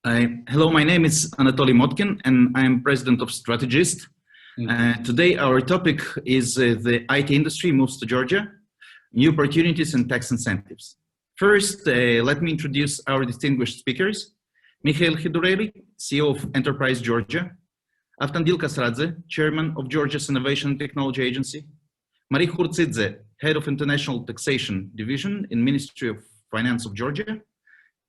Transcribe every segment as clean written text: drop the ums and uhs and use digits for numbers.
Hello, my name is Anatoly Motkin, and I am president of StrategEast. Today, our topic is the IT industry moves to Georgia, new opportunities and tax incentives. First, let me introduce our distinguished speakers. Mikheil Khidureli, CEO of Enterprise Georgia. Avtandil Kasradze, chairman of Georgia's Innovation and Technology Agency. Khurtsidze, head of International Taxation Division in Ministry of Finance of Georgia.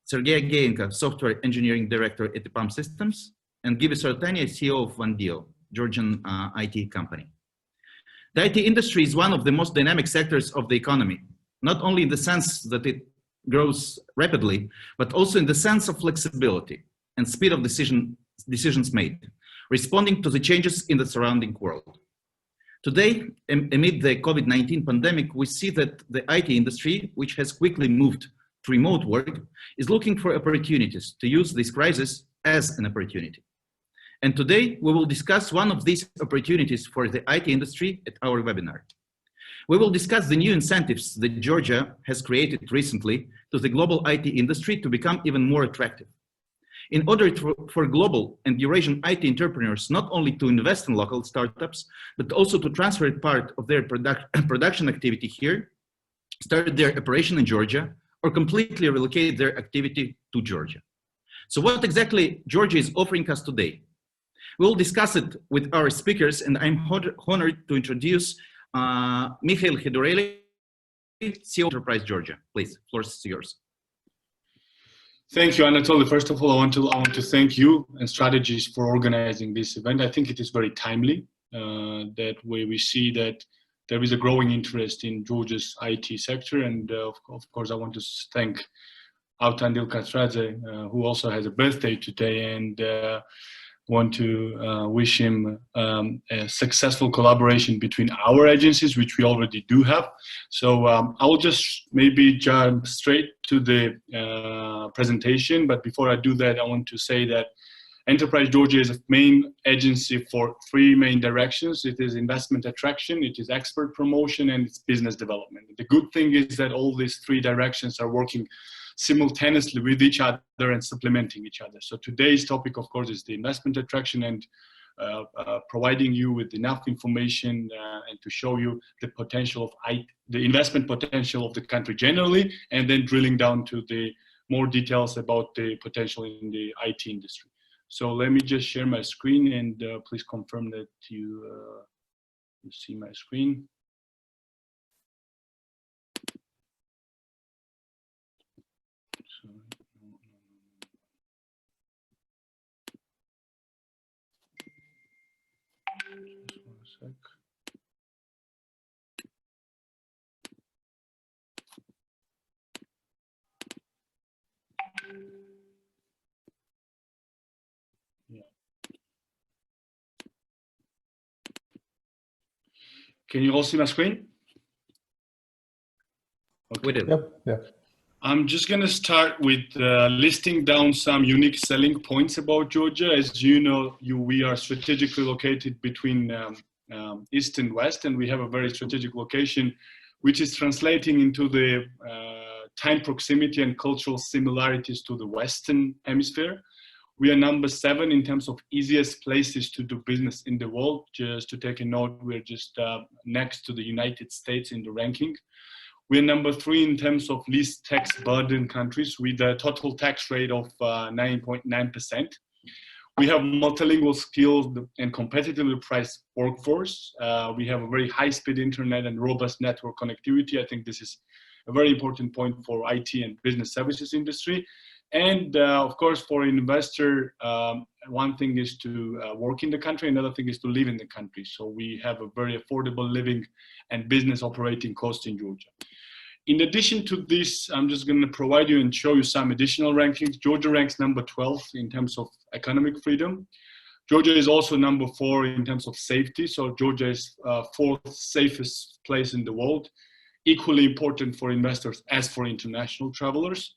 Sergey Ageenko, Software Engineering Director at EPAM Systems, and Givi Sartania, CEO of Wandio, Georgian IT company. The IT industry is one of the most dynamic sectors of the economy, not only in the sense that it grows rapidly, but also in the sense of flexibility and speed of decisions made, responding to the changes in the surrounding world. Today, amid the COVID-19 pandemic, we see that the IT industry, which has quickly moved to remote work, is looking for opportunities to use this crisis as an opportunity. And today, we will discuss one of these opportunities for the IT industry at our webinar. We will discuss the new incentives that Georgia has created recently to the global IT industry to become even more attractive. In order for global and Eurasian IT entrepreneurs not only to invest in local startups, but also to transfer part of their production activity here, start their operation in Georgia, or completely relocate their activity to Georgia. So what exactly Georgia is offering us today? We'll discuss it with our speakers, and I'm honored to introduce Mikheil Khidureli, CEO of Enterprise Georgia. Please, floor is yours. Thank you, Anatoly. First of all, I want to thank you and StrategEast for organizing this event. I think it is very timely that we see that there is a growing interest in Georgia's IT sector, and of course, I want to thank Avtandil Kasradze, who also has a birthday today, and want to wish him a successful collaboration between our agencies, which we already do have. So I will just maybe jump straight to the presentation, but before I do that, I want to say that Enterprise Georgia is a main agency for three main directions. It is investment attraction, it is expert promotion, and it's business development. The good thing is that all these three directions are working simultaneously with each other and supplementing each other. So today's topic, of course, is the investment attraction and providing you with enough information and to show you the potential of the investment potential of the country generally, and then drilling down to the more details about the potential in the IT industry. So let me just share my screen, and please confirm that you see my screen. Just 1 sec. Can you all see my screen? Okay. We do. Yep. Yeah. I'm just going to start with listing down some unique selling points about Georgia. As you know, we are strategically located between east and west, and we have a very strategic location, which is translating into the time proximity and cultural similarities to the Western Hemisphere. We are number 7 in terms of easiest places to do business in the world. Just to take a note, we're just next to the United States in the ranking. We're number 3 in terms of least tax burden countries with a total tax rate of 9.9%. We have multilingual skilled and competitively priced workforce. We have a very high-speed internet and robust network connectivity. I think this is a very important point for IT and business services industry. And of course, for an investor, one thing is to work in the country, another thing is to live in the country. So we have a very affordable living and business operating cost in Georgia. In addition to this, I'm just going to provide you and show you some additional rankings. Georgia ranks number 12 in terms of economic freedom. Georgia is also number 4 in terms of safety. So Georgia is 4th safest place in the world, equally important for investors as for international travelers.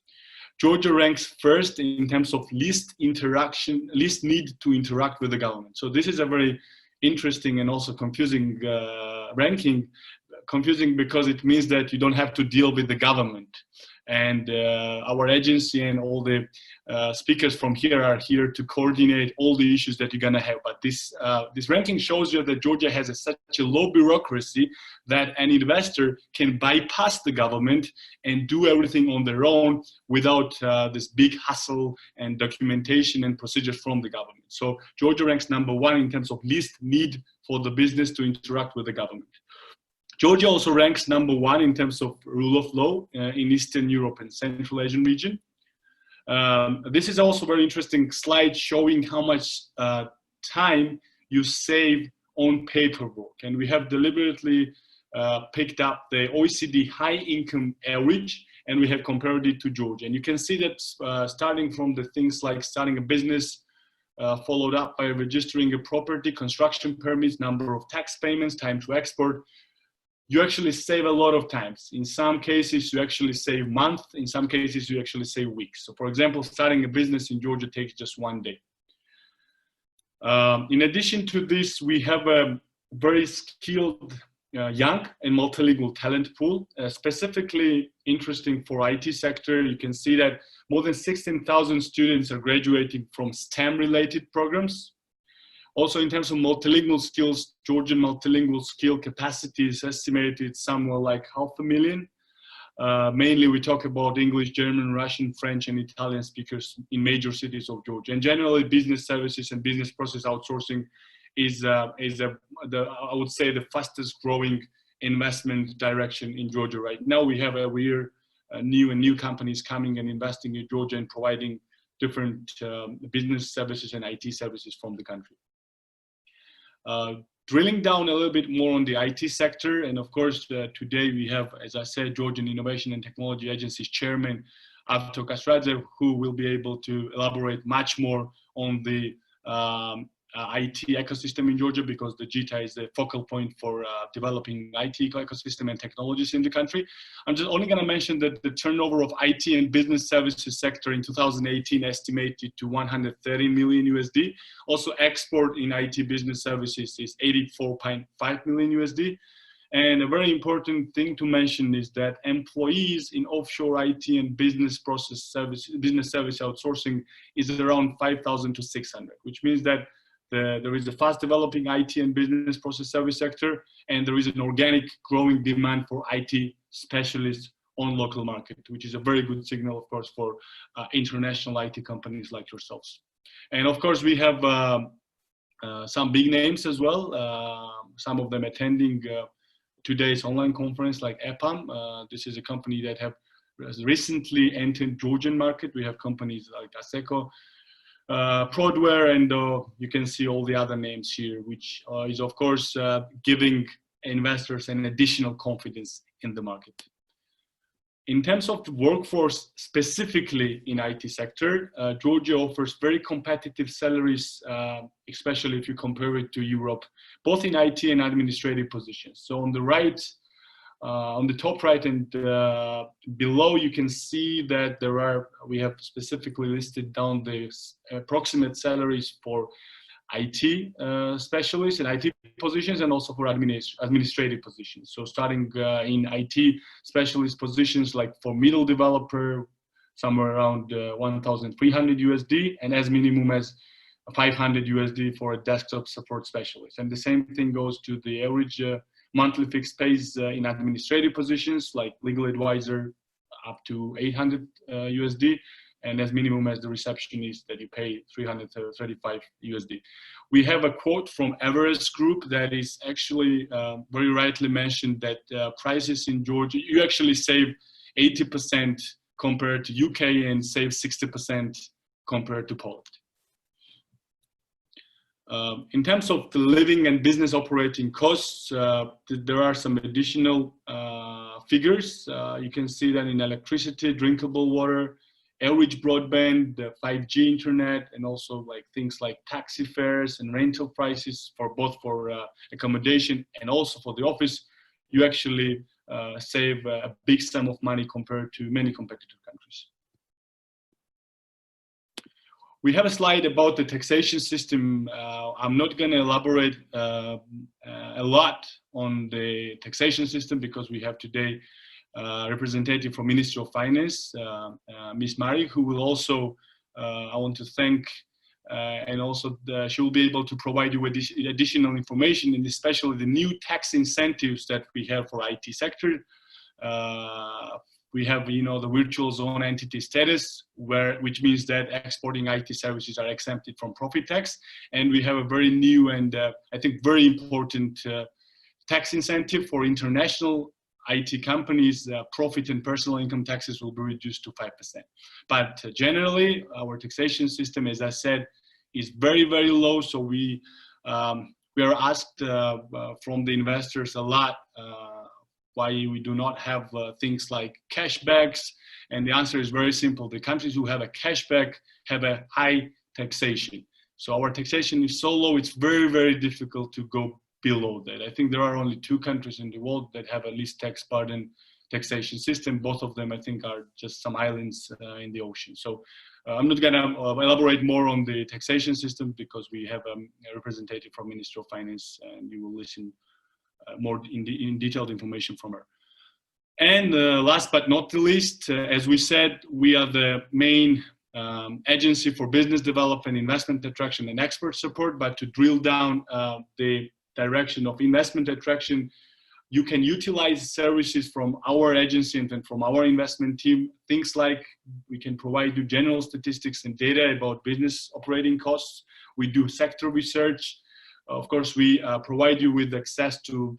Georgia ranks 1st in terms of least need to interact with the government. So this is a very interesting and also confusing ranking. Confusing because it means that you don't have to deal with the government. And our agency and all the speakers from here are here to coordinate all the issues that you're going to have. But this ranking shows you that Georgia has such a low bureaucracy that an investor can bypass the government and do everything on their own without this big hustle and documentation and procedures from the government. So Georgia ranks #1 in terms of least need for the business to interact with the government. Georgia also ranks #1 in terms of rule of law in Eastern Europe and Central Asian region. This is also a very interesting slide showing how much time you save on paperwork. And we have deliberately picked up the OECD high income average and we have compared it to Georgia. And you can see that starting from the things like starting a business, followed up by registering a property, construction permits, number of tax payments, time to export, you actually save a lot of times. In some cases, you actually save months. In some cases, you actually save weeks. So for example, starting a business in Georgia takes just 1 day. In addition to this, we have a very skilled young and multilingual talent pool, specifically interesting for IT sector. You can see that more than 16,000 students are graduating from STEM-related programs. Also, in terms of multilingual skills, Georgian multilingual skill capacity is estimated somewhere like 500,000. Mainly, we talk about English, German, Russian, French, and Italian speakers in major cities of Georgia. And generally, business services and business process outsourcing is I would say, the fastest growing investment direction in Georgia right now. We have every year new companies coming and investing in Georgia and providing different business services and IT services from the country. Drilling down a little bit more on the IT sector, and of course today we have, as I said, Georgian Innovation and Technology Agency's chairman, Avtandil Kasradze, who will be able to elaborate much more on the IT ecosystem in Georgia, because the GITA is the focal point for developing IT ecosystem and technologies in the country. I'm just only going to mention that the turnover of IT and business services sector in 2018 estimated to 130 million USD. Also, export in IT business services is 84.5 million USD. And a very important thing to mention is that employees in offshore IT and business service outsourcing is around 5,000 to 600, which means that there is a fast developing IT and business process service sector, and there is an organic growing demand for IT specialists on local market, which is a very good signal, of course, for international IT companies like yourselves. And of course, we have some big names as well, some of them attending today's online conference like EPAM. This is a company that has recently entered Georgian market. We have companies like ACCELERATOR, Prodware, and you can see all the other names here, which is of course giving investors an additional confidence in the market. In terms of the workforce, specifically in IT sector, Georgia offers very competitive salaries, especially if you compare it to Europe, both in IT and administrative positions. So on the right, on the top right and below, you can see that we have specifically listed down the approximate salaries for IT specialists and IT positions, and also for administrative positions. So starting in IT specialist positions, like for middle developer, somewhere around 1,300 USD, and as minimum as 500 USD for a desktop support specialist. And the same thing goes to the average monthly fixed pays in administrative positions like legal advisor, up to 800 USD, and as minimum as the receptionist that you pay 335 USD. We have a quote from Everest Group that is actually very rightly mentioned that prices in Georgia, you actually save 80% compared to UK and save 60% compared to Poland. In terms of the living and business operating costs, there are some additional figures. You can see that in electricity, drinkable water, average broadband, 5G internet, and also like things like taxi fares and rental prices for both for accommodation and also for the office, you actually save a big sum of money compared to many competitor countries. We have a slide about the taxation system. I'm not going to elaborate a lot on the taxation system because we have today representative from Ministry of Finance, Ms. Mari, who will also, I want to thank, and also she will be able to provide you with additional information, and especially the new tax incentives that we have for IT sector. We have, you know, the virtual zone entity status, which means that exporting IT services are exempted from profit tax, and we have a very new and I think very important tax incentive for international IT companies. Profit and personal income taxes will be reduced to 5%. But generally, our taxation system, as I said, is very, very low. So we are asked from the investors a lot why we do not have things like cashbacks, and the answer is very simple. The countries who have a cashback have a high taxation. So our taxation is so low, it's very, very difficult to go below that. I think there are only 2 countries in the world that have a least tax burden taxation system. Both of them, I think, are just some islands in the ocean. So I'm not going to elaborate more on the taxation system because we have a representative from Ministry of Finance, and you will listen more in detailed information from her. And last but not the least, as we said, we are the main agency for business development, investment attraction, and export support. But to drill down the direction of investment attraction, you can utilize services from our agency and then from our investment team. Things like we can provide you general statistics and data about business operating costs. We do sector research. Of course, we provide you with access to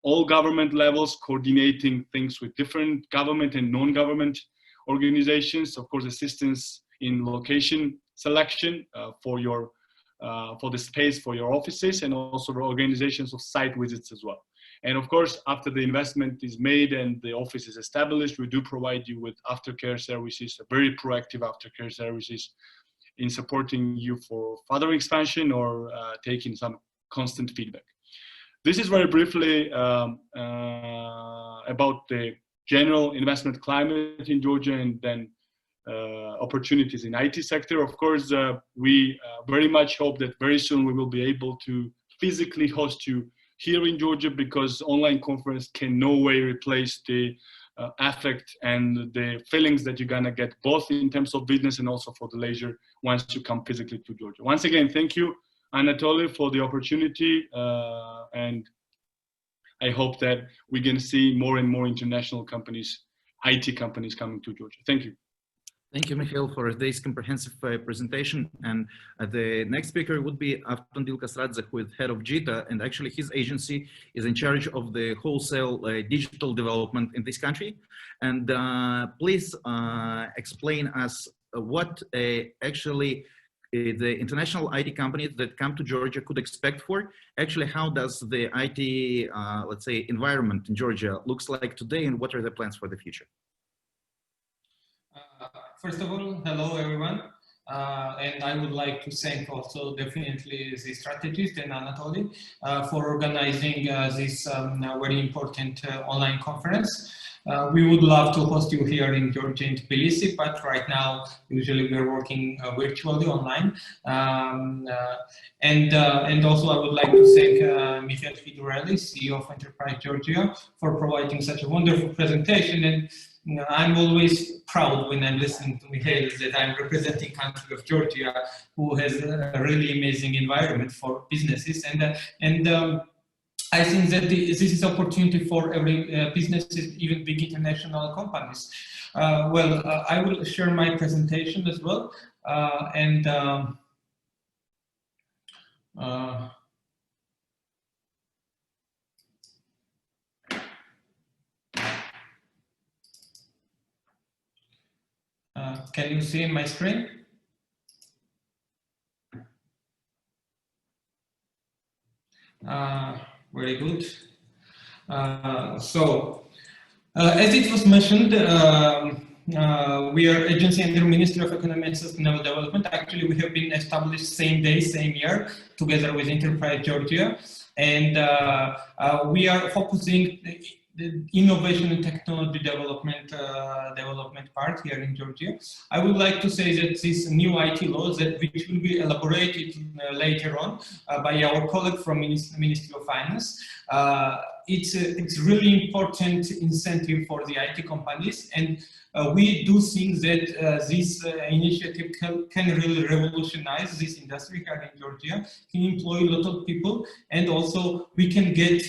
all government levels, coordinating things with different government and non-government organizations. Of course, assistance in location selection for the space for your offices, and also organizations of site visits as well. And of course, after the investment is made and the office is established, we do provide you with aftercare services, very proactive aftercare services in supporting you for further expansion or taking some constant feedback. This is very briefly about the general investment climate in Georgia, and then opportunities in IT sector. Of course, we very much hope that very soon we will be able to physically host you here in Georgia, because online conference can no way replace the affect and the feelings that you're gonna get both in terms of business and also for the leisure once you come physically to Georgia. Once again, thank you, Anatoly, for the opportunity, and I hope that we're gonna see more and more international companies, IT companies coming to Georgia. Thank you. Thank you, Mikheil, for this comprehensive presentation. And the next speaker would be Avtandil Kasradze, who is head of JITA, and actually his agency is in charge of the wholesale digital development in this country. And please explain us what actually the international IT companies that come to Georgia could expect for. Actually, how does the IT, let's say, environment in Georgia looks like today, and what are the plans for the future? First of all, hello everyone, and I would like to thank also definitely the StrategEast and Anatoly for organizing this very important online conference. We would love to host you here in Georgia, in Tbilisi, but right now usually we're working virtually online. And also I would like to thank Mikheil Khidureli, CEO of Enterprise Georgia, for providing such a wonderful presentation. And I'm always proud when I'm listening to Mikheil that I'm representing country of Georgia, who has a really amazing environment for businesses. And I think that this is opportunity for every businesses, even big international companies. I will share my presentation as well. Can you see my screen? Very good. As it was mentioned, we are agency under Ministry of Economy and Sustainable Development. Actually, we have been established same day, same year, together with Enterprise Georgia. And we are focusing innovation and technology development part here in Georgia. I would like to say that these new IT laws which will be elaborated later on by our colleague from Ministry of Finance, it's really important incentive for the IT companies, and we do think that this initiative can really revolutionize this industry here in Georgia, can employ a lot of people, and also we can get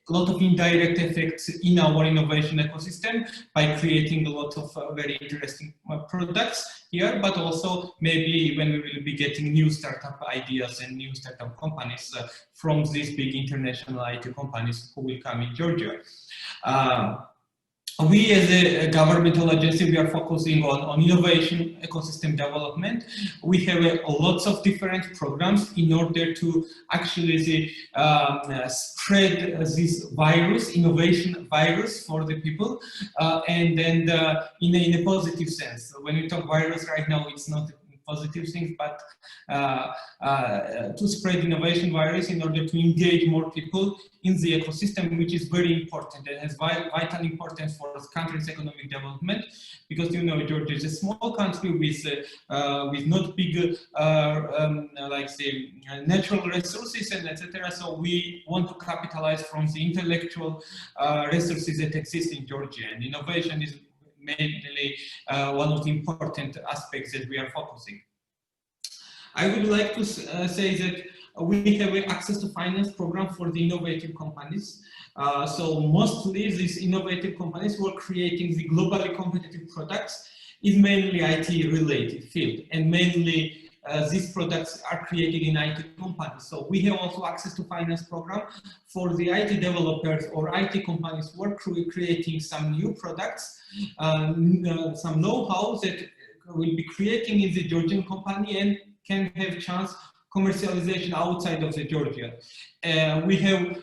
a lot of indirect effects in our innovation ecosystem by creating a lot of very interesting products here, but also maybe when we will be getting new startup ideas and new startup companies from these big international IT companies who will come in Georgia. We as a governmental agency, we are focusing on innovation ecosystem development. We have lots of different programs in order to actually spread this virus, innovation virus for the people, and then in a positive sense. When we talk virus right now, it's not positive things, but to spread innovation virus in order to engage more people in the ecosystem, which is very important and has vital importance for the country's economic development, because you know Georgia is a small country with not big like say natural resources and etc. So we want to capitalize from the intellectual resources that exist in Georgia, and innovation is mainly one of the important aspects that we are focusing. I would like to say that we have an access to finance program for the innovative companies. So mostly these innovative companies who are creating the globally competitive products is mainly IT related field, and mainly these products are created in IT companies. So we have also access to finance program for the IT developers or IT companies who are creating some new products, some know-how that will be creating in the Georgian company and can have chance commercialization outside of the Georgia. We have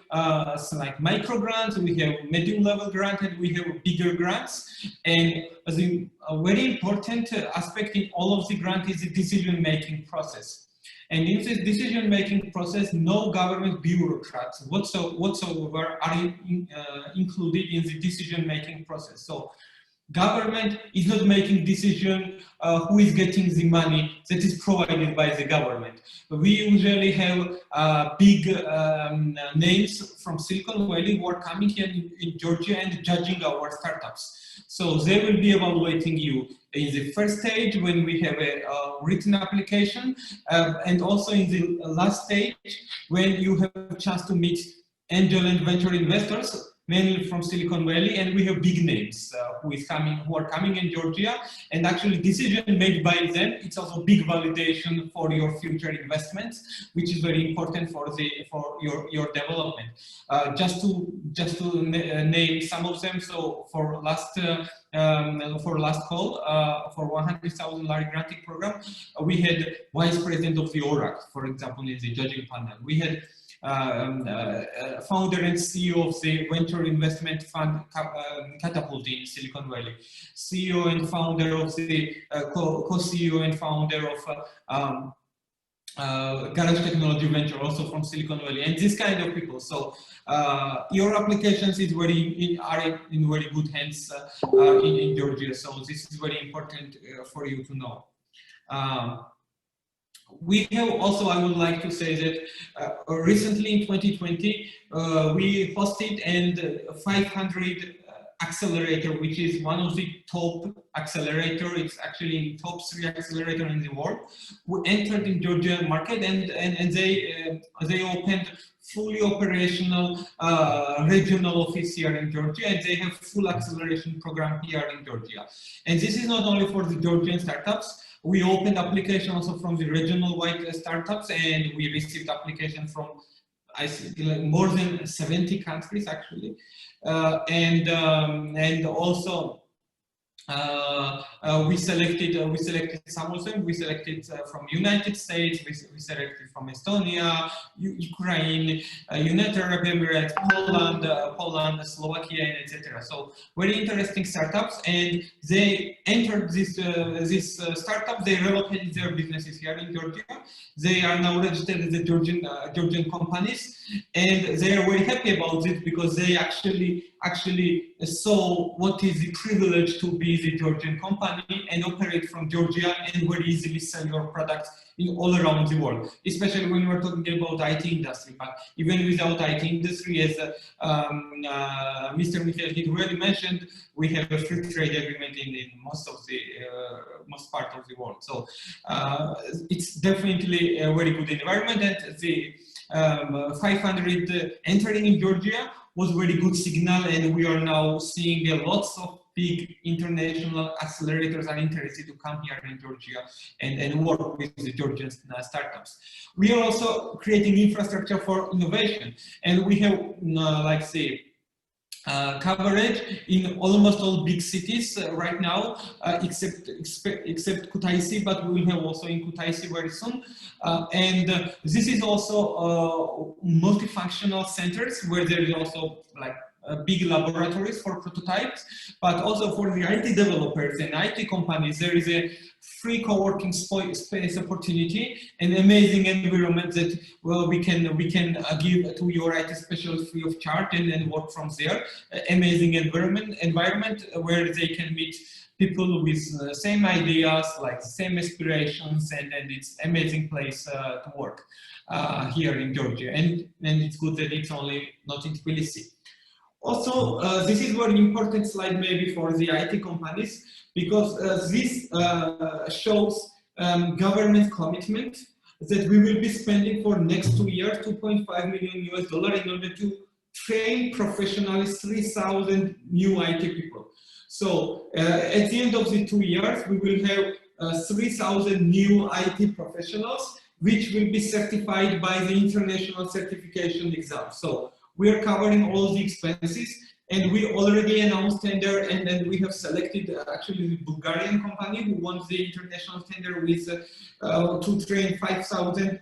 like micro grants, we have medium level grant, and we have bigger grants. And a very important aspect in all of the grant is the decision-making process. And in this decision-making process, no government bureaucrats whatsoever are included in the decision-making process. So government is not making decision who is getting the money that is provided by the government. We usually have big names from Silicon Valley who are coming here in Georgia and judging our startups. So they will be evaluating you in the first stage when we have a written application, and also in the last stage when you have a chance to meet angel and venture investors, mainly from Silicon Valley, and we have big names who are coming in Georgia, and actually decision made by them. It's also big validation for your future investments, which is very important for your development. Just to name some of them. So for last call for 100,000 lari granting program, we had vice president of the ORAC, for example, in the judging panel. We had founder and CEO of the venture investment fund Catapult in Silicon Valley, CEO and founder of the co-CEO and founder of Garage Technology Venture, also from Silicon Valley, and this kind of people. So your applications is are in very good hands in Georgia. So this is very important for you to know. We have also, I would like to say that recently in 2020, we hosted and 500 accelerator, which is one of the top accelerator. It's actually in top 3 accelerator in the world, who entered in Georgia market, and they opened fully operational regional office here in Georgia, and they have full acceleration program here in Georgia. And this is not only for the Georgian startups. We opened application also from the regional wide startups, and we received application from I think like more than 70 countries actually, and also we selected some of them. We selected from United States, we selected from Estonia, Ukraine, United Arab Emirates, Poland, Slovakia, and etc. So very interesting startups, and they entered this startup. They relocated their businesses here in Georgia. They are now registered as the Georgian companies, and they are very happy about it because they actually actually saw what is the privilege to be the Georgian company and operate from Georgia and very easily sell your products in all around the world, especially when we're talking about IT industry. But even without IT industry, as Mr. Mikheil Khidureli mentioned, we have a free trade agreement in most of the most part of the world. So it's definitely a very good environment, and the 500 entering in Georgia was very good signal, and we are now seeing lots of big international accelerators are interested to come here in Georgia and work with the Georgian startups. We are also creating infrastructure for innovation, and we have like say coverage in almost all big cities right now, except Khurtsidze, but we will have also in Khurtsidze very soon. This is also multifunctional centers where there is also like big laboratories for prototypes, but also for the IT developers and IT companies, there is a free co-working space opportunity, an amazing environment that we can give to your IT specialists free of charge and work from there. Amazing environment where they can meet people with same ideas, like same aspirations, and it's amazing place to work here in Georgia. And it's good that it's only not in Tbilisi. Also, this is very important slide maybe for the IT companies, because this shows government commitment that we will be spending for next 2 years, $2.5 million in order to train professionally 3,000 new IT people. So at the end of the 2 years, we will have 3,000 new IT professionals, which will be certified by the international certification exam. So we are covering all the expenses, and we already announced tender, and then we have selected actually the Bulgarian company who won the international tender with to train 500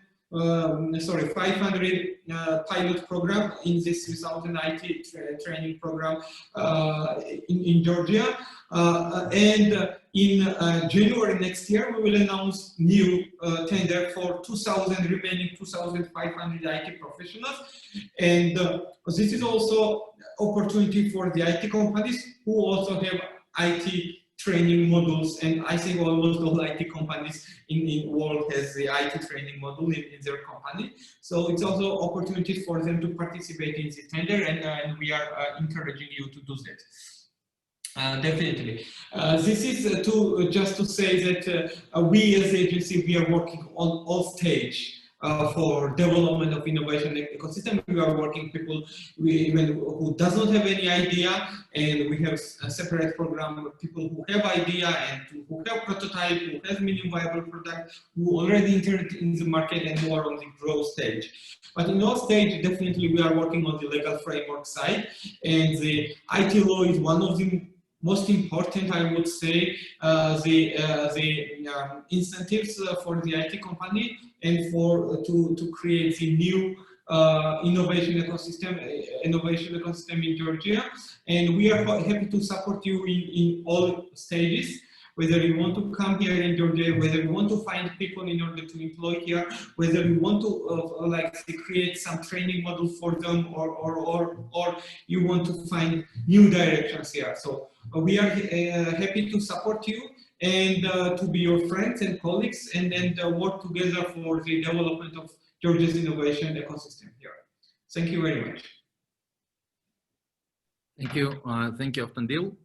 pilot program in this 3,000 IT training program in Georgia. In January next year, we will announce new tender for remaining 2,500 IT professionals. And this is also opportunity for the IT companies who also have IT training modules, and I think almost all IT companies in the world has the IT training module in their company. So it's also opportunity for them to participate in the tender, and we are encouraging you to do that. Definitely. This is just to say that we as agency, we are working on all stage for development of innovation ecosystem. We are working people who does not have any idea, and we have a separate program of people who have idea and who have prototype, who have minimum viable product, who already entered in the market and who are on the growth stage. But in all stage, definitely we are working on the legal framework side, and the IT law is one of the most important, I would say, the incentives for the IT company and to create the new innovation ecosystem in Georgia. And we are happy to support you in all stages, whether you want to come here in Georgia, whether you want to find people in order to employ here, whether you want to create some training model for them, or you want to find new directions here. So we are happy to support you and to be your friends and colleagues, and work together for the development of Georgia's innovation ecosystem here. Thank you very much. Thank you, Avtandil.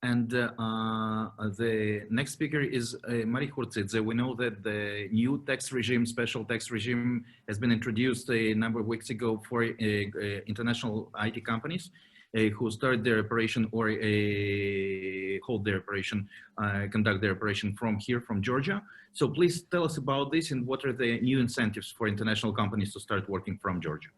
And the next speaker is Khurtsidze. We know that the new tax regime, special tax regime, has been introduced a number of weeks ago for international IT companies who start their operation or hold their operation, conduct their operation from here, from Georgia. So please tell us about this and what are the new incentives for international companies to start working from Georgia.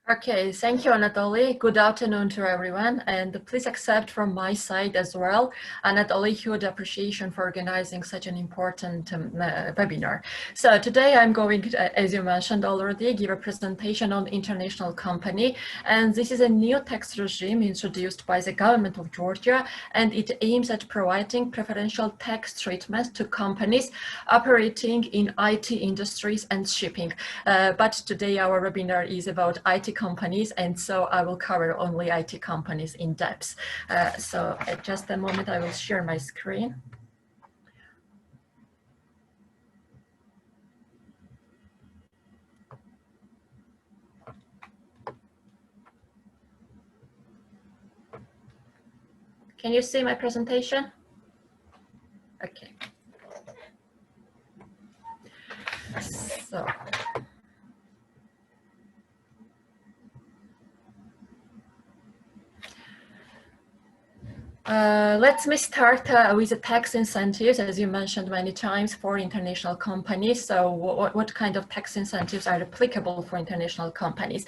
Okay, thank you, Anatoly. Good afternoon to everyone, and please accept from my side as well, Anatoly, huge appreciation for organizing such an important webinar. So today I'm going to, as you mentioned already, give a presentation on international company, and this is a new tax regime introduced by the government of Georgia, and it aims at providing preferential tax treatment to companies operating in IT industries and shipping. But today our webinar is about IT companies, and so I will cover only IT companies in depth. So just a moment, I will share my screen. Can you see my presentation? Okay. So. Let me start with the tax incentives, as you mentioned many times, for international companies. So what kind of tax incentives are applicable for international companies?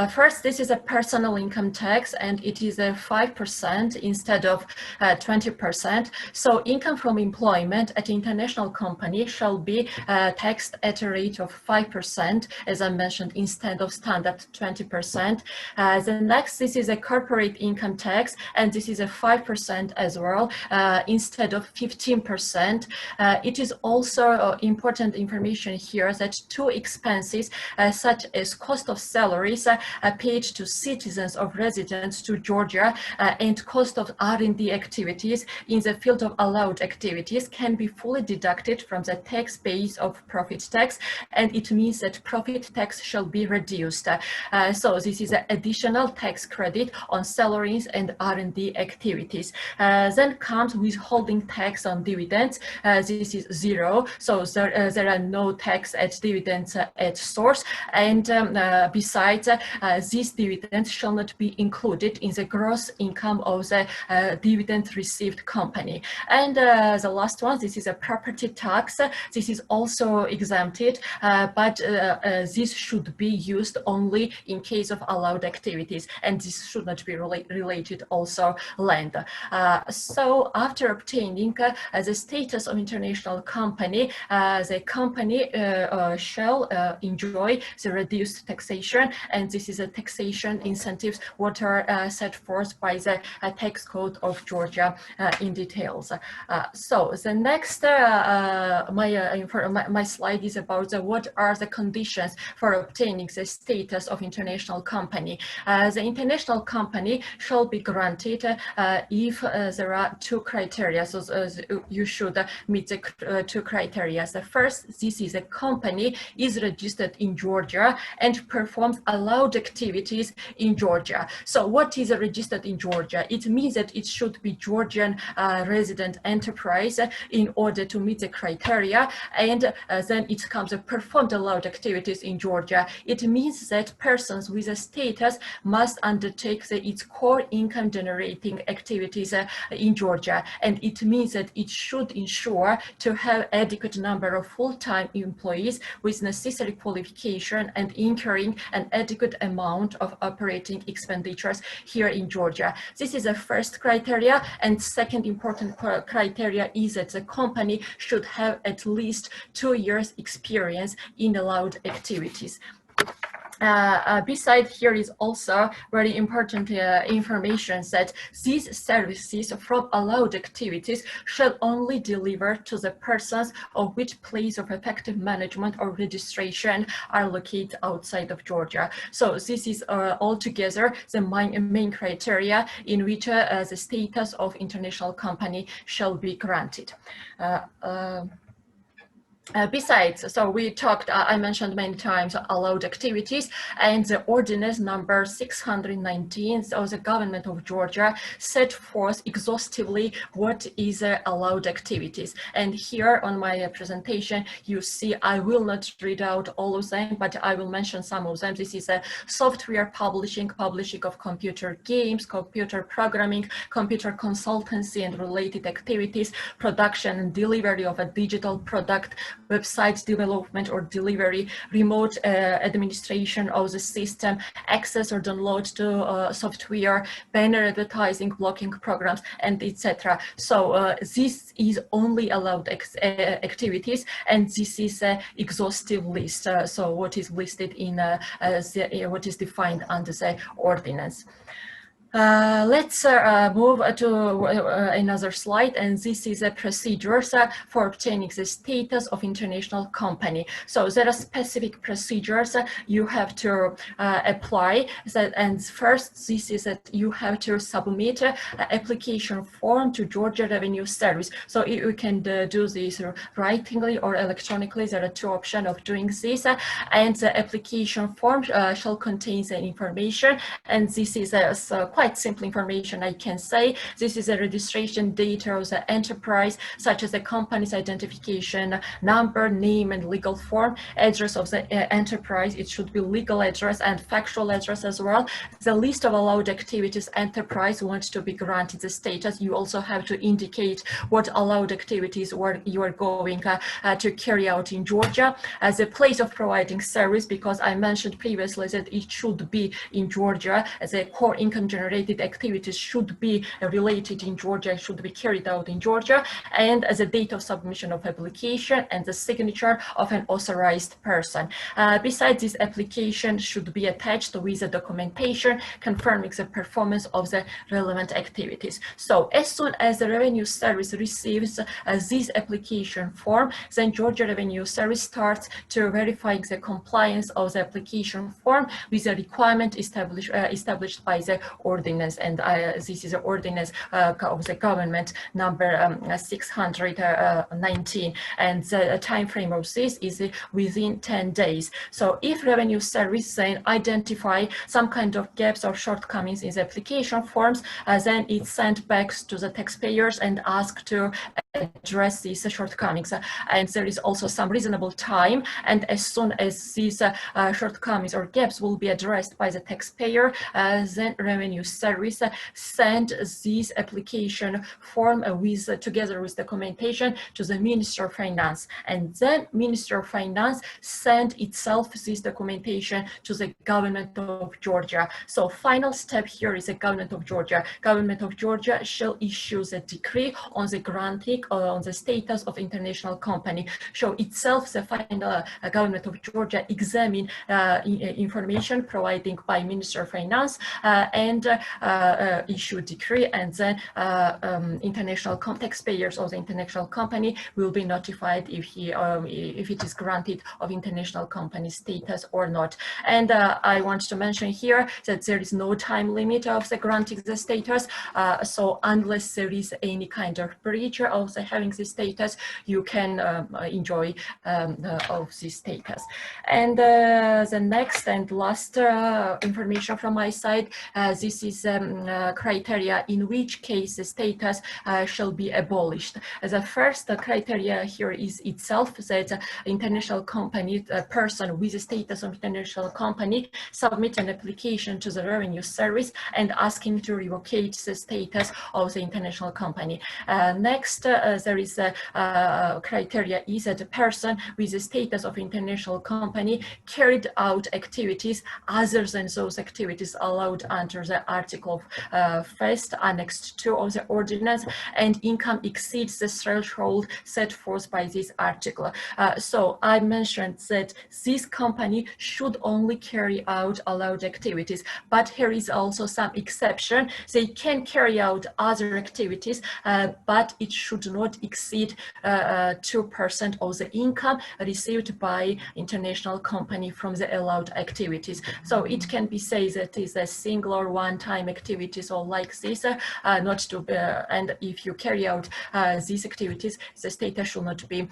First, this is a personal income tax, and it is a 5% instead of 20%. So income from employment at international company shall be taxed at a rate of 5%, as I mentioned, instead of standard 20%. The next, this is a corporate income tax, and this is a 5% as well, instead of 15%. It is also important information here that two expenses, such as cost of salaries paid to citizens of residents to Georgia and cost of R&D activities in the field of allowed activities, can be fully deducted from the tax base of profit tax, and it means that profit tax shall be reduced. So this is an additional tax credit on salaries and R&D activities. Then comes withholding tax on dividends. This is 0, so there are no tax at dividends at source, and besides, these dividends shall not be included in the gross income of the dividend received company. And the last one, this is a property tax. This is also exempted, but this should be used only in case of allowed activities, and this should not be related also land. So after obtaining the status of international company, the company shall enjoy the reduced taxation, and this is a taxation incentives what are set forth by the tax code of Georgia in details. So the next, my slide is about what are the conditions for obtaining the status of international company. The international company shall be granted if there are two criteria, so you should meet the two criteria. The first, this is a company is registered in Georgia and performs allowed activities in Georgia. So what is registered in Georgia? It means that it should be Georgian resident enterprise in order to meet the criteria, and then it comes performed allowed activities in Georgia. It means that persons with a status must undertake its core income generating activities in Georgia, and it means that it should ensure to have adequate number of full-time employees with necessary qualification and incurring an adequate amount of operating expenditures here in Georgia. This is the first criteria, and second important criteria is that the company should have at least 2 years experience in allowed activities. Beside here is also very important information that these services from allowed activities shall only deliver to the persons of which place of effective management or registration are located outside of Georgia. So this is altogether the main criteria in which the status of international company shall be granted. Besides, so we talked, I mentioned many times allowed activities, and the ordinance number 619 of the government of Georgia set forth exhaustively what is allowed activities. And here on my presentation, you see, I will not read out all of them, but I will mention some of them. This is a software publishing of computer games, computer programming, computer consultancy and related activities, production and delivery of a digital product, website development or delivery, remote administration of the system, access or download to software, banner advertising, blocking programs, and etc. So this is only allowed activities, and this is an exhaustive list. So what is listed in what is defined under the ordinance. Let's move to another slide, and this is a procedure for obtaining the status of international company. So there are specific procedures you have to apply. And first, this is that you have to submit an application form to Georgia Revenue Service. So you can do this writingly or electronically. There are two options of doing this, and the application form shall contain the information. And this is quite simple information, I can say. This is a registration data of the enterprise, such as the company's identification number, name, and legal form, address of the enterprise. It should be legal address and factual address as well. The list of allowed activities enterprise wants to be granted the status. You also have to indicate what allowed activities you are going to carry out in Georgia as a place of providing service, because I mentioned previously that it should be in Georgia, as a core income generated activities should be related in Georgia, should be carried out in Georgia, and as a date of submission of application and the signature of an authorized person. Besides, this application should be attached with a documentation confirming the performance of the relevant activities. So as soon as the Revenue Service receives this application form, then Georgia Revenue Service starts to verify the compliance of the application form with the requirement established by the ordinance, and this is the ordinance of the government number 619, and the time frame of this is within 10 days. So if Revenue Service then identify some kind of gaps or shortcomings in the application forms, then it's sent back to the taxpayers and asked to address these shortcomings. And there is also some reasonable time, and as soon as these shortcomings or gaps will be addressed by the taxpayer, then Revenue Service send this application form together with documentation to the Minister of Finance, and then Minister of Finance send itself this documentation to the government of Georgia. So final step here is the government of Georgia. Government of Georgia shall issue the decree on the granting on the status of international company. So itself the final government of Georgia examine information providing by Minister of Finance and issue decree, and then international taxpayers of the international company will be notified if it is granted of international company status or not. And I want to mention here that there is no time limit of the granting the status. So unless there is any kind of breach of the having this status, you can enjoy of this status. And the next and last information from my side, this is criteria in which case the status shall be abolished. The first criteria here is itself that international company, a person with the status of international company, submit an application to the Revenue Service and asking to revocate the status of the international company. Next, there is a criteria is that a person with the status of international company carried out activities other than those activities allowed under the Article 1st Annex 2 of the ordinance, and income exceeds the threshold set forth by this article. So I mentioned that this company should only carry out allowed activities, but here is also some exception. They can carry out other activities, but it should not exceed 2% of the income received by international company from the allowed activities. So it can be said that is a single or one-time activities or like this, not to and if you carry out these activities, the status should not be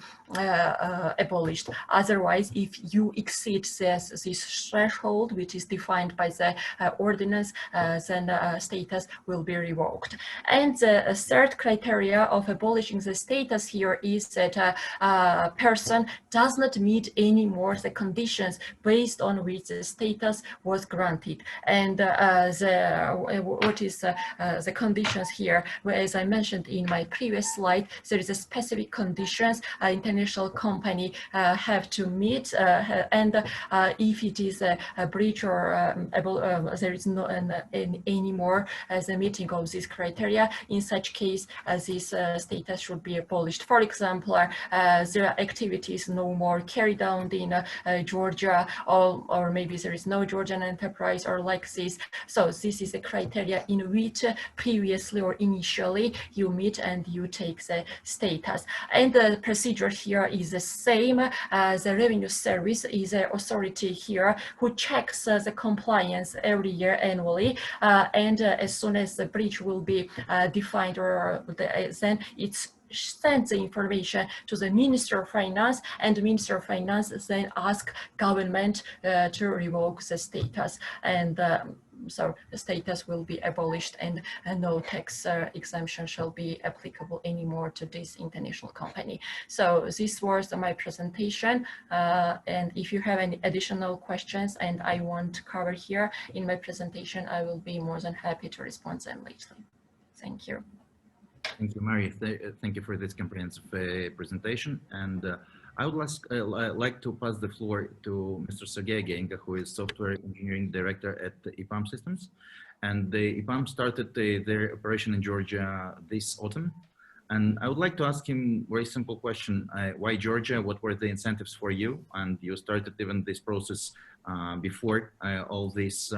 abolished. Otherwise, if you exceed this threshold, which is defined by the ordinance, then status will be revoked. And the third criteria of abolishing the status here is that a person does not meet any more the conditions based on which the status was granted. And what is the conditions here? Well, as I mentioned in my previous slide, there is a specific conditions international company have to meet, and if it is a breach or there is no any more as a meeting of this criteria, in such case this status should be abolished. For example, there are activities no more carried out in Georgia, or maybe there is no Georgian enterprise or like this. So this is is the criteria in which previously or initially you meet and you take the status. And the procedure here is the same as the revenue service is an authority here who checks the compliance every year annually. And as soon as the breach will be defined, or then it's sends the information to the Minister of Finance, and the Minister of Finance then ask government to revoke the status, and so the status will be abolished, and no tax exemption shall be applicable anymore to this international company. So this was my presentation, and if you have any additional questions and I want to cover here in my presentation, I will be more than happy to respond to them later. Thank you. Thank you, Mary. Thank you for this comprehensive presentation. And I would like to pass the floor to Mr. Sergey Ageenko, who is Software Engineering Director at EPAM Systems. And the EPAM started their operation in Georgia this autumn. And I would like to ask him a very simple question. Why Georgia? What were the incentives for you? And you started even this process before all this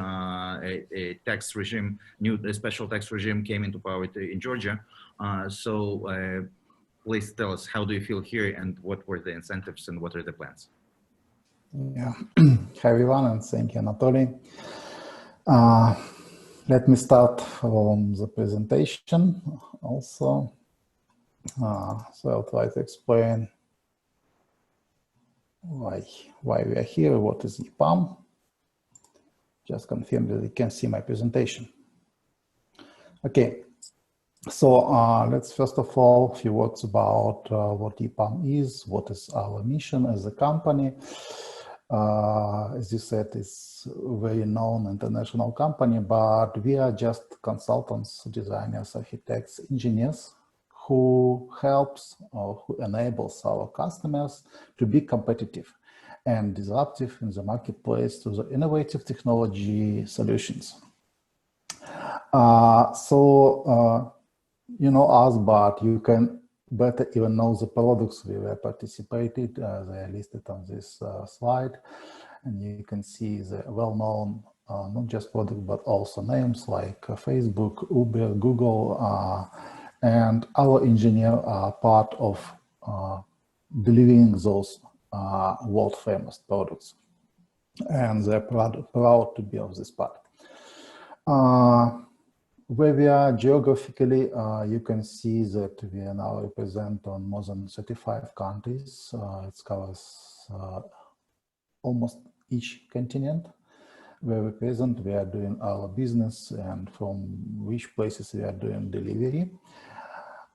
tax regime, special tax regime came into power in Georgia. So please tell us, how do you feel here, and what were the incentives and what are the plans? Yeah, hi everyone, and thank you, Anatoly. Let me start from the presentation also. So I'll try to explain why we are here, what is EPAM. Just confirm that you can see my presentation. Okay. So let's first of all, a few words about what EPAM is, what is our mission as a company. As you said, it's a very known international company, but we are just consultants, designers, architects, engineers who helps or who enables our customers to be competitive and disruptive in the marketplace through the innovative technology solutions. You know us, but you can better even know the products we were participated. They are listed on this slide, and you can see the well-known not just product but also names like Facebook, Uber, Google, and our engineers are part of delivering those world-famous products, and they're proud to be of this part. Where we are geographically, you can see that we are now represent on more than 35 countries. It covers almost each continent where we're present. We are doing our business, and from which places we are doing delivery.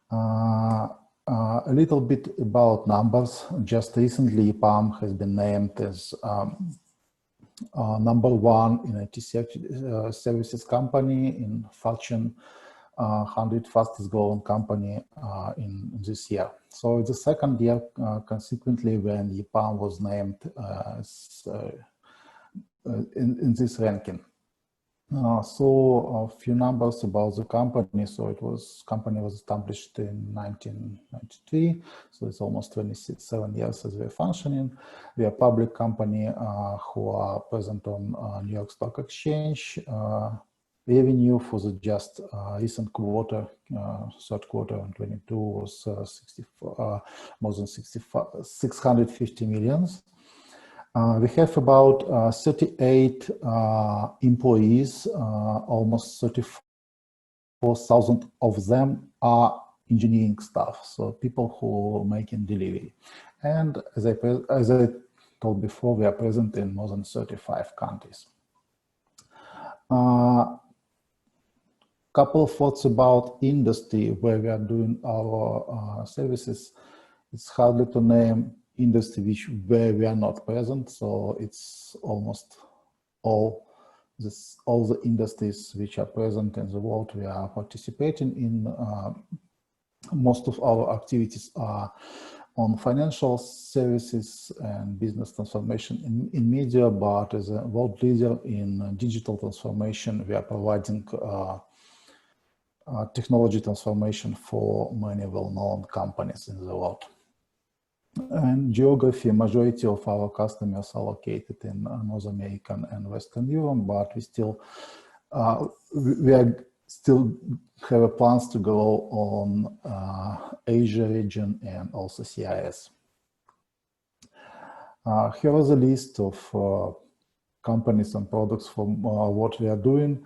A little bit about numbers. Just recently, EPAM has been named as #1 in IT services company in Fortune 100 fastest growing company in this year. So it's the second year consequently when EPAM was named in this ranking. So a few numbers about the company. So company was established in 1993. So it's almost 27 years as we're functioning. We are a public company who are present on New York Stock Exchange. Revenue for the just recent quarter, third quarter in 22 was more than 650 millions. We have about 38 employees, almost 34,000 of them are engineering staff, so people who are making delivery. And as I told before, we are present in more than 35 countries. Couple of thoughts about industry where we are doing our services. It's hardly to name industry where we are not present, so it's almost all the industries which are present in the world we are participating in. Most of our activities are on financial services and business transformation in media, but as a world leader in digital transformation, we are providing technology transformation for many well-known companies in the world. And geography, majority of our customers are located in North America and Western Europe, but we still we are still have plans to go on Asia region and also CIS. Here is a list of companies and products from what we are doing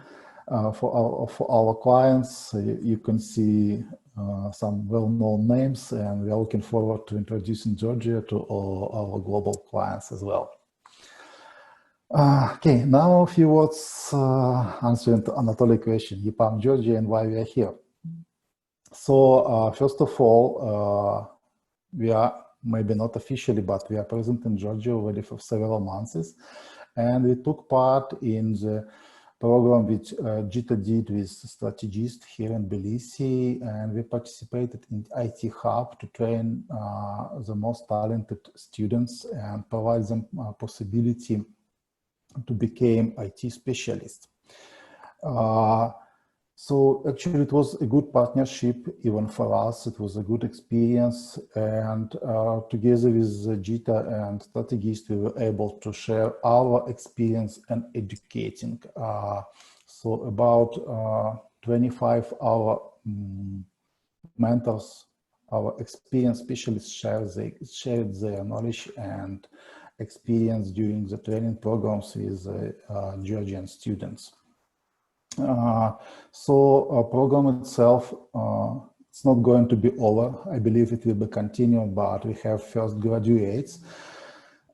for our clients. You can see some well-known names, and we are looking forward to introducing Georgia to all our global clients as well. Okay, now a few words answering to Anatoly's question, EPAM Georgia and why we are here. So first of all, we are maybe not officially, but we are present in Georgia already for several months, and we took part in the program which Gita did with StrategEast here in Tbilisi, and we participated in IT Hub to train the most talented students and provide them possibility to become IT specialists. So actually it was a good partnership even for us. It was a good experience, and together with Gita and StrategEast we were able to share our experience and educating. So about 25 our mentors, our experienced specialists shared their knowledge and experience during the training programs with Georgian students. So program itself, it's not going to be over. I believe it will be continued, but we have first graduates.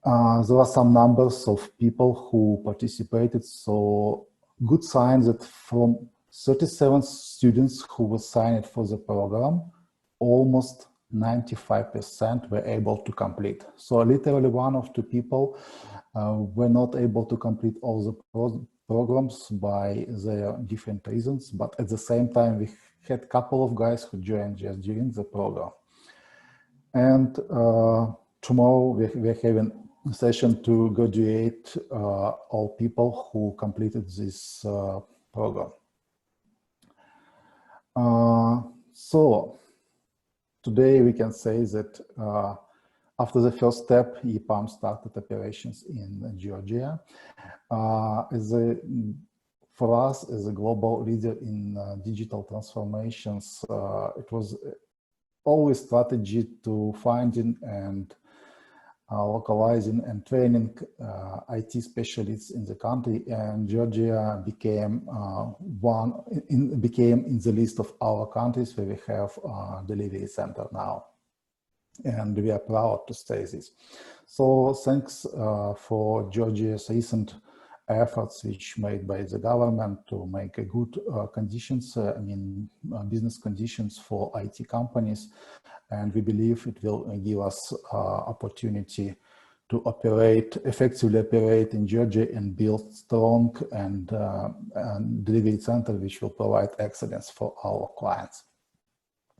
There are some numbers of people who participated, so good sign that from 37 students who were signed for the program, almost 95% were able to complete. So literally one or two people were not able to complete all the programs by their different reasons, but at the same time we had a couple of guys who joined just during the program. And tomorrow we're having a session to graduate all people who completed this program. So today we can say that after the first step, EPAM started operations in Georgia. For us, as a global leader in digital transformations, it was always strategy to finding and localizing and training IT specialists in the country, and Georgia became in the list of our countries where we have a delivery center now. And we are proud to say this. So thanks for Georgia's recent efforts which made by the government to make a good conditions, business conditions for IT companies. And we believe it will give us opportunity to effectively operate in Georgia and build strong and delivery center which will provide excellence for our clients.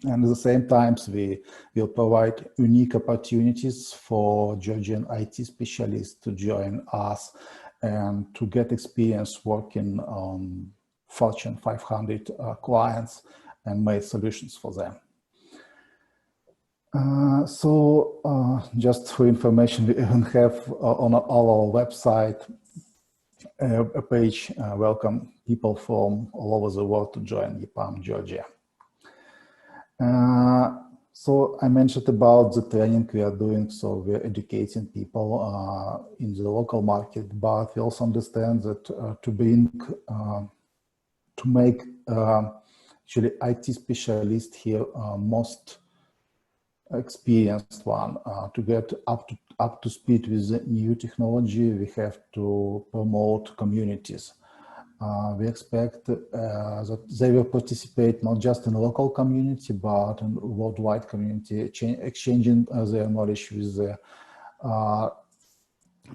And at the same time, we will provide unique opportunities for Georgian IT specialists to join us and to get experience working on Fortune 500 clients and make solutions for them. Just for information, we even have on our website a page welcome people from all over the world to join EPAM Georgia. So I mentioned about the training we are doing, so we're educating people in the local market, but we also understand that to make actually IT specialists here most experienced one, to get up to speed with the new technology, we have to promote communities. We expect that they will participate not just in the local community, but in worldwide community, exchanging their knowledge with the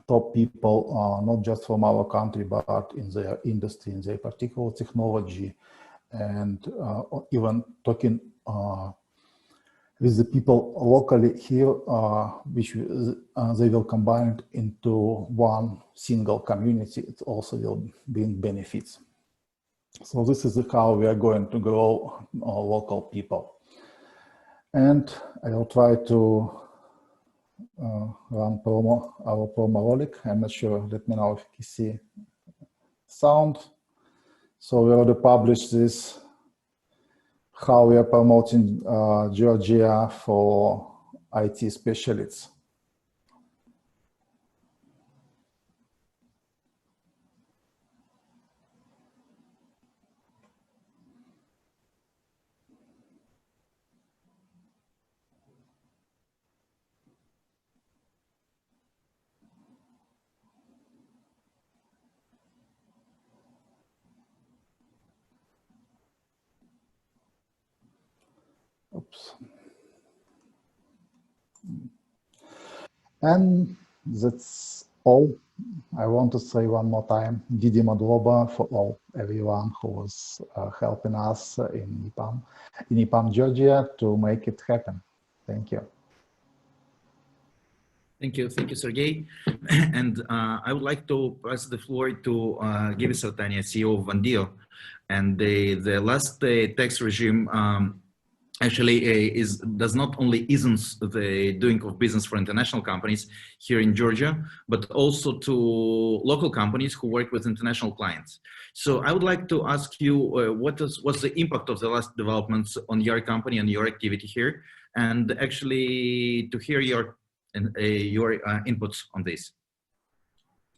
top people, not just from our country, but in their industry, in their particular technology, and even talking with the people locally here, which they will combine it into one single community. It also will bring benefits. So this is how we are going to grow our local people. And I will try to run our promo rolic. I'm not sure, let me know if you can see sound. So we already published this, how we are promoting Georgia for IT specialists. Oops. And that's all. I want to say one more time, Didi Madloba for all, everyone who was helping us in EPAM Georgia to make it happen. Thank you. Thank you, Sergey. And I would like to pass the floor to Givi Sartania, CEO of Wandio. And the last tax regime actually does not only isn't the doing of business for international companies here in Georgia, but also to local companies who work with international clients. So I would like to ask you, what's the impact of the last developments on your company and your activity here, and actually to hear your inputs on this.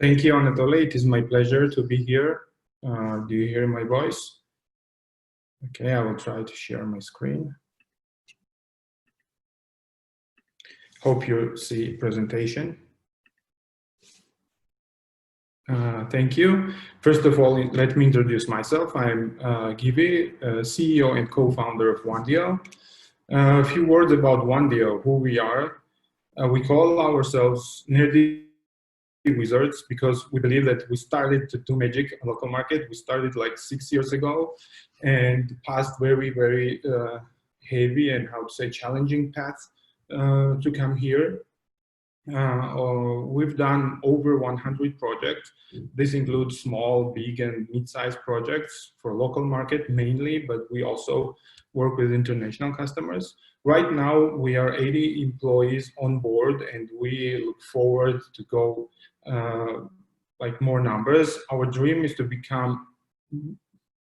Thank you, Anatoly. It is my pleasure to be here. Do you hear my voice? Okay, I will try to share my screen. Hope you see presentation. Thank you. First of all, let me introduce myself. I'm Givi, CEO and co-founder of Wandio. A few words about Wandio, who we are. We call ourselves nerdy wizards because we believe that we started to do magic on local market. We started like 6 years ago and passed very, very heavy and how to say challenging paths to come here. We've done over 100 projects. This includes small, big, and mid-sized projects for local market mainly, but we also work with international customers. Right now, we are 80 employees on board, and we look forward to go like more numbers. Our dream is to become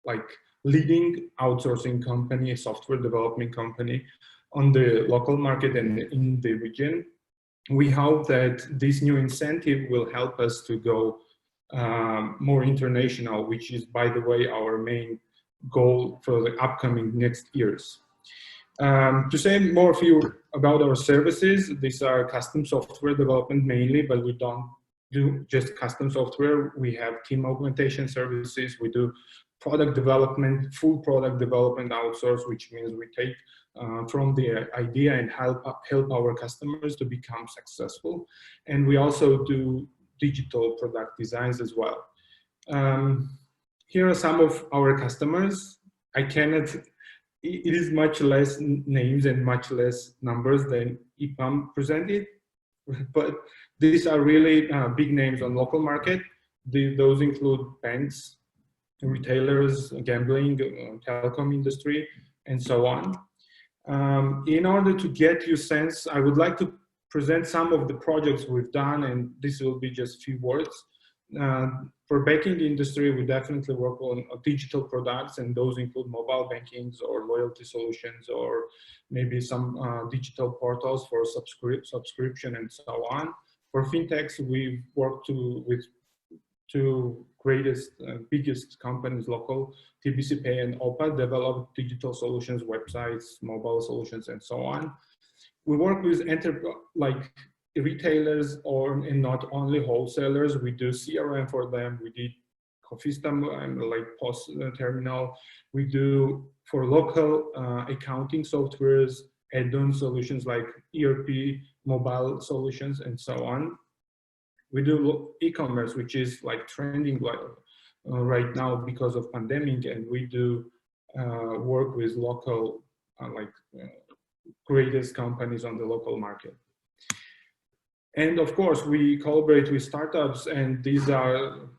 like leading outsourcing company, software development company on the local market and in the region. We hope that this new incentive will help us to go more international, which is, by the way, our main goal for the upcoming next years. To say more about our services, these are custom software development mainly, but we don't do just custom software. We have team augmentation services. We do product development, full product development outsource, which means we take from the idea and help our customers to become successful. And we also do digital product designs as well. Here are some of our customers. It is much less names and much less numbers than EPAM presented, but these are really big names on local market. Those include banks, retailers, gambling, telecom industry, and so on. In order to get your sense, I would like to present some of the projects we've done, and this will be just a few words. For banking industry, we definitely work on digital products, and those include mobile bankings or loyalty solutions, or maybe some digital portals for subscription and so on. For fintechs, we've worked with two greatest, biggest companies, local, TBC Pay and OPA, develop digital solutions, websites, mobile solutions, and so on. We work with like retailers and not only wholesalers. We do CRM for them. We did Cofista and like POS terminal. We do for local accounting softwares, add-on solutions like ERP, mobile solutions, and so on. We do e-commerce, which is like trending right now because of pandemic, and we do work with local greatest companies on the local market. And of course, we collaborate with startups, and these are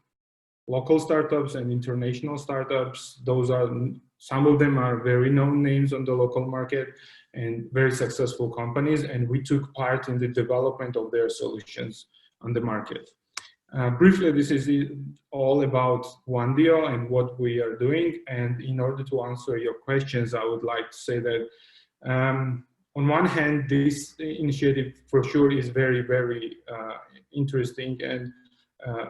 local startups and international startups. Those are, some of them are very known names on the local market and very successful companies, and we took part in the development of their solutions on the market. Briefly, this is all about Wandio and what we are doing. And in order to answer your questions, I would like to say that on one hand, this initiative for sure is very, very interesting, and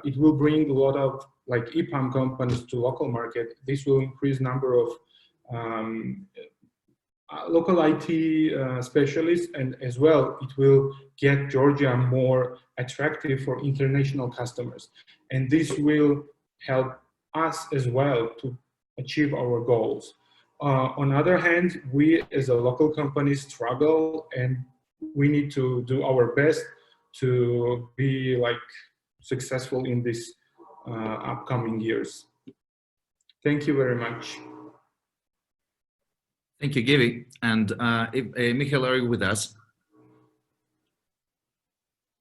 it will bring a lot of like EPAM companies to local market. This will increase number of local IT specialists, and as well, it will get Georgia more attractive for international customers. And this will help us as well to achieve our goals. On the other hand, we as a local company struggle, and we need to do our best to be like successful in this upcoming years. Thank you very much. Thank you, Givi. And Mikheil, are you with us?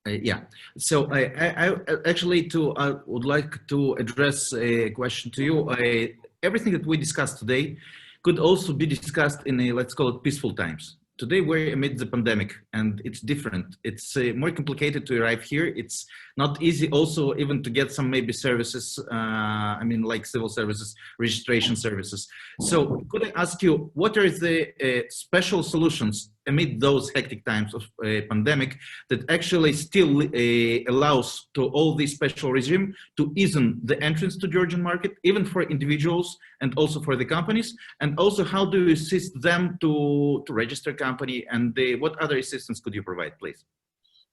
Yeah. So I actually would like to address a question to you. Everything that we discussed today could also be discussed in a, let's call it, peaceful times. Today we're amid the pandemic, and it's different. It's more complicated to arrive here. It's not easy also even to get some maybe services, I mean, like civil services, registration services. So could I ask you, what are the special solutions amid those hectic times of pandemic that actually still allows to all this special regime to ease the entrance to Georgian market, even for individuals and also for the companies? And also, how do you assist them to register company, and what other assistance could you provide, please?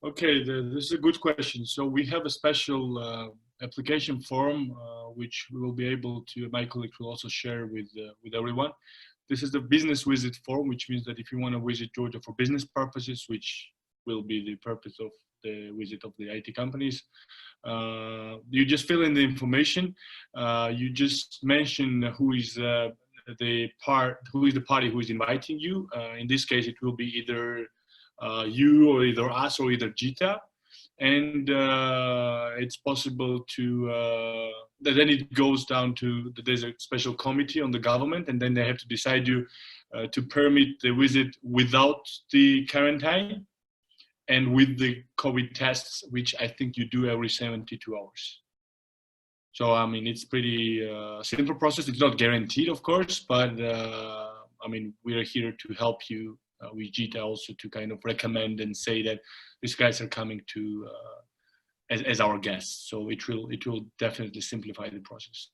Okay, this is a good question. So we have a special application form, which we will be able to, my colleague will also share with everyone. This is the business visit form, which means that if you want to visit Georgia for business purposes, which will be the purpose of the visit of the IT companies, you just fill in the information. You just mention who is the party who is inviting you. In this case, it will be either you or either us or either JITA. And it's possible to, then it goes down to, there's a special committee on the government, and then they have to decide you to permit the visit without the quarantine and with the COVID tests, which I think you do every 72 hours. So, I mean, it's pretty simple process. It's not guaranteed, of course, but I mean, we are here to help you with JITA also to kind of recommend and say that these guys are coming to as our guests. So it will definitely simplify the process.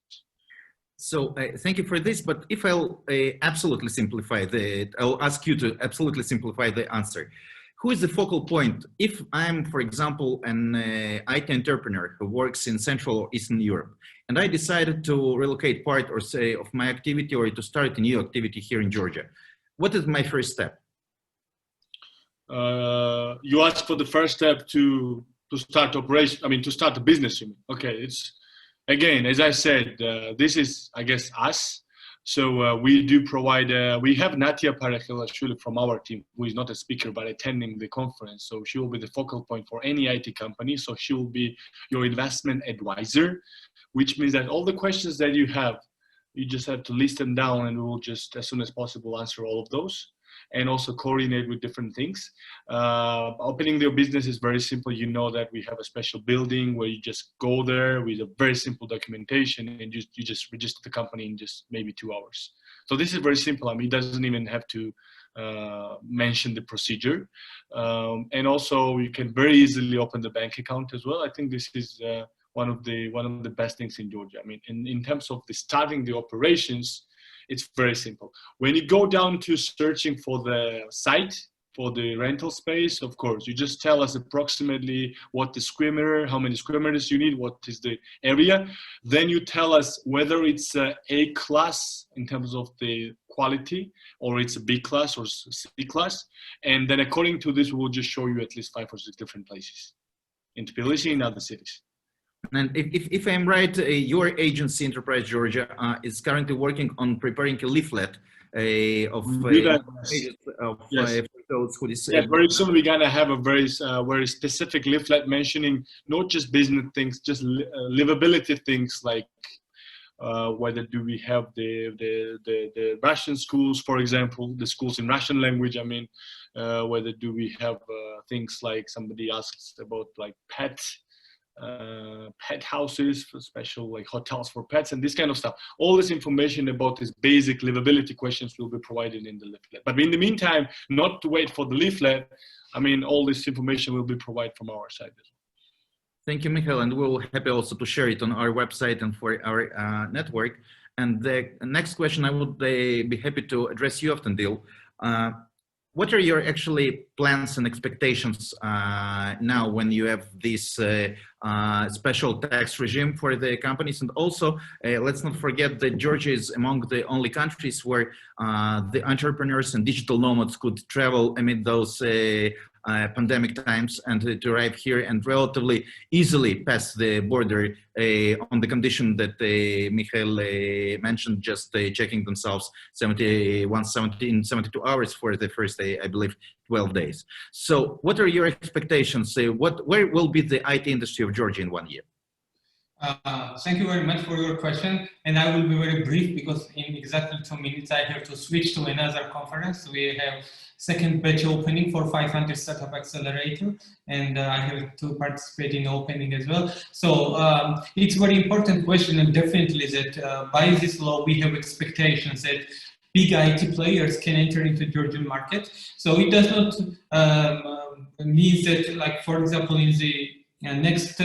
So thank you for this, but if I'll absolutely simplify I'll ask you to absolutely simplify the answer. Who is the focal point? If I'm, for example, an IT entrepreneur who works in Central or Eastern Europe, and I decided to relocate part or say of my activity or to start a new activity here in Georgia, what is my first step? You ask for the first step to start operation. I mean, to start a business. You mean? Okay, it's again, as I said, this is, I guess, us. So we do provide. We have Natia Parakhilashvili from our team, who is not a speaker but attending the conference. So she will be the focal point for any IT company. So she will be your investment advisor, which means that all the questions that you have, you just have to list them down, and we will just as soon as possible answer all of those. And also coordinate with different things. Opening your business is very simple. You know that we have a special building where you just go there with a very simple documentation, and you just register the company in just maybe 2 hours. So this is very simple. I mean, it doesn't even have to mention the procedure. And also you can very easily open the bank account as well. I think this is one of the best things in Georgia. I mean, in terms of the starting the operations, it's very simple. When you go down to searching for the site, for the rental space, of course, you just tell us approximately what the square meter, how many square meters you need, what is the area. Then you tell us whether it's A class in terms of the quality, or it's a B class or C class. And then according to this, we'll just show you at least 5 or 6 different places in Tbilisi and other cities. And if I'm right, your agency, Enterprise Georgia, is currently working on preparing a leaflet of those who decide. Yeah, very soon we're gonna have a very specific leaflet mentioning not just business things, just livability things like whether do we have the Russian schools, for example, the schools in Russian language. I mean, whether do we have things like somebody asks about like pet pet houses, for special like hotels for pets and this kind of stuff. All this information about these basic livability questions will be provided in the leaflet. But in the meantime, not to wait for the leaflet, I mean, all this information will be provided from our side as well. Thank you, Mikheil, and we'll happy also to share it on our website and for our network. And the next question, I would be happy to address you, Avtandil. What are your actually plans and expectations now when you have this special tax regime for the companies? And also, let's not forget that Georgia is among the only countries where the entrepreneurs and digital nomads could travel amid those pandemic times and to arrive here and relatively easily pass the border on the condition that Mikheil mentioned, just checking themselves in 72 hours for the first day, I believe 12 days. So what are your expectations? Where will be the IT industry of Georgia in 1 year? Thank you very much for your question, and I will be very brief because in exactly 2 minutes I have to switch to another conference. We have second batch opening for 500 Startup Accelerator, and I have to participate in opening as well. So it's very important question, and definitely that by this law we have expectations that big IT players can enter into Georgian market. So it does not mean that, like for example, in the next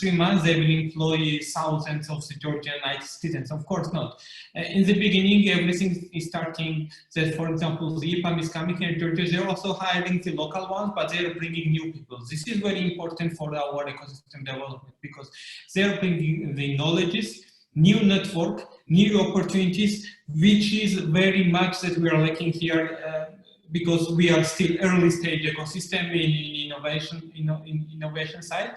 3 months they will employ thousands of the Georgian IT students. Of course not. In the beginning, everything is starting. That, for example, the EPAM is coming here in Georgia. They're also hiring the local ones, but they're bringing new people. This is very important for our ecosystem development because they're bringing the knowledges, new network, new opportunities, which is very much that we are lacking here because we are still early stage ecosystem in innovation side.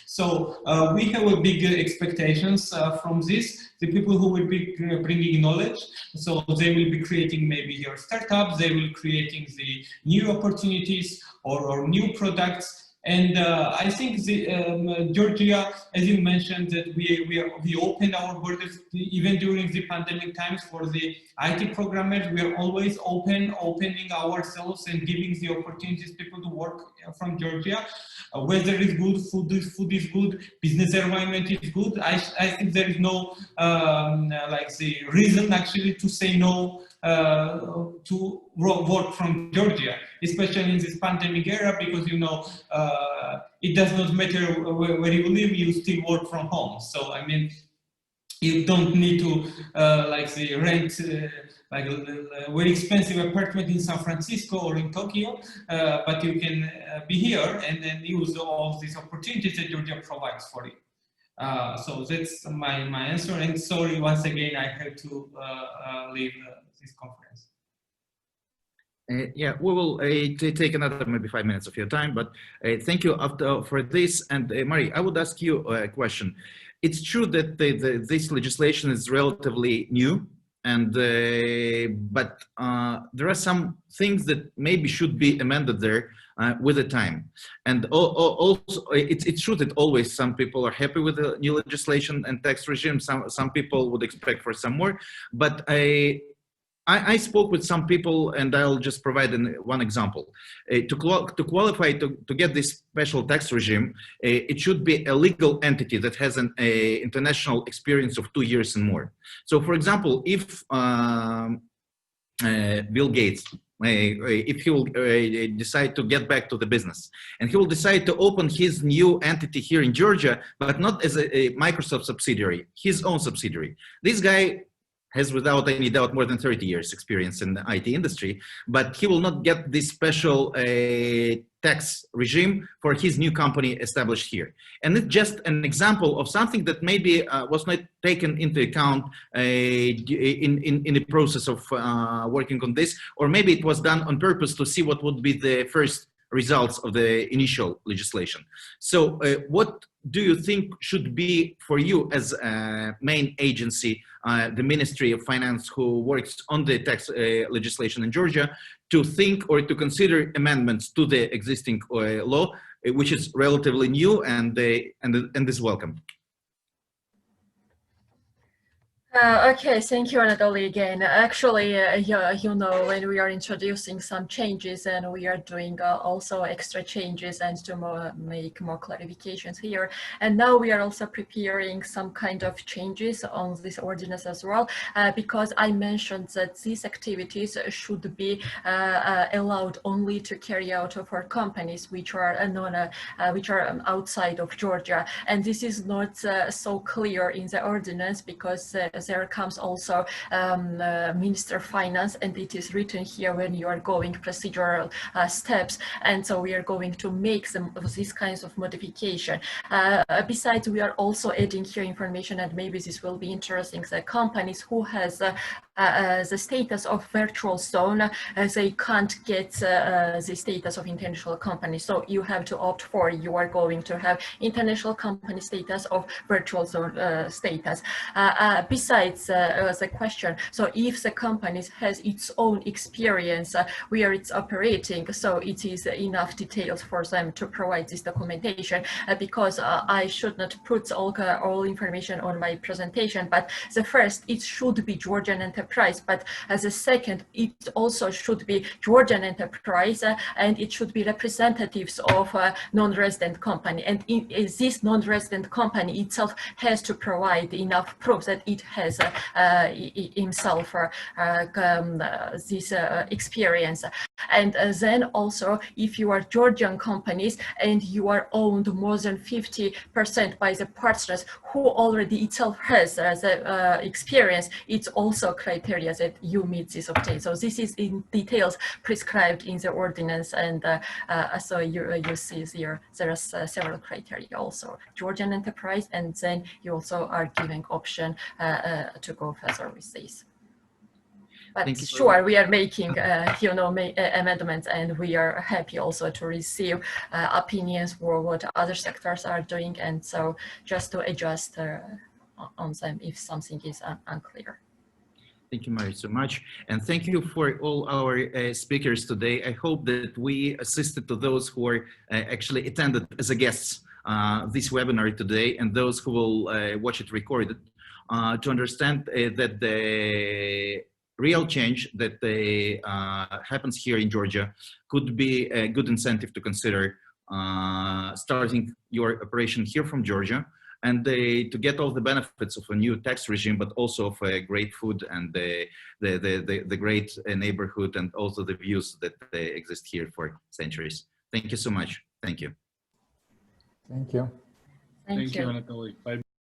So we have a big expectations from this. The people who will be bringing knowledge, so they will be creating maybe your startups, they will creating the new opportunities or new products. And I think the Georgia, as you mentioned, that we opened our borders even during the pandemic times for the IT programmers. We are always opening ourselves and giving the opportunities people to work from Georgia. Weather is good, food is good, business environment is good. I think there is no like the reason actually to say no to work from Georgia, especially in this pandemic era, because you know it does not matter where you live, you still work from home. So I mean, you don't need to like the rent like a very expensive apartment in San Francisco or in Tokyo, but you can be here and then use all of these opportunities that Georgia provides for you. So that's my answer. And sorry once again, I had to leave this conference. Yeah, we will take another maybe 5 minutes of your time, but thank you for this. And Mari, I would ask you a question. It's true that this legislation is relatively new, and but there are some things that maybe should be amended there with the time. And also, it's true that always some people are happy with the new legislation and tax regime. Some people would expect for some more, but I spoke with some people, and I'll just provide one example. To qualify to get this special tax regime, it should be a legal entity that has an international experience of 2 years and more. So, for example, if Bill Gates, if he will decide to get back to the business, and he will decide to open his new entity here in Georgia, but not as a Microsoft subsidiary, his own subsidiary. This guy has without any doubt more than 30 years experience in the IT industry, but he will not get this special tax regime for his new company established here. And it's just an example of something that maybe was not taken into account in the process of working on this, or maybe it was done on purpose to see what would be the first results of the initial legislation. So what do you think should be for you as a main agency, the Ministry of Finance who works on the tax legislation in Georgia, to think or to consider amendments to the existing law, which is relatively new and is welcome? Okay, thank you, Anatoly, again. Actually, you know, when we are introducing some changes and we are doing also extra changes and to make more clarifications here. And now we are also preparing some kind of changes on this ordinance as well, because I mentioned that these activities should be allowed only to carry out for companies which are outside of Georgia. And this is not so clear in the ordinance, because there comes also Minister of Finance, and it is written here when you are going procedural steps, and so we are going to make these kinds of modification. Besides, we are also adding here information, and maybe this will be interesting, the companies who has the status of virtual zone, they can't get the status of international company. So you have to opt for, you are going to have international company status of virtual zone status. Besides the question, so if the company has its own experience where it's operating, so it is enough details for them to provide this documentation, because I should not put all information on my presentation, but the first, it should be Georgian enterprise, but as a second, it also should be Georgian enterprise, and it should be representatives of non-resident company, and this non-resident company itself has to provide enough proof that it has himself this experience. And then also, if you are Georgian companies and you are owned more than 50% by the partners who already itself has the experience, it's also criteria that you meet this obtain. So this is in details prescribed in the ordinance, and so you see there are several criteria also. Georgian enterprise, and then you also are giving option to go further with this. But sure, we are making amendments, and we are happy also to receive opinions for what other sectors are doing, and so just to adjust on them if something is unclear. Thank you, Mary, so much. And thank you for all our speakers today. I hope that we assisted to those who are actually attended as a guests this webinar today, and those who will watch it recorded, to understand that the real change that happens here in Georgia could be a good incentive to consider starting your operation here from Georgia, and to get all the benefits of a new tax regime, but also of great food and the great neighborhood, and also the views that exist here for centuries. Thank you so much. Thank you. Thank you. Thank you, Anatoly. Bye.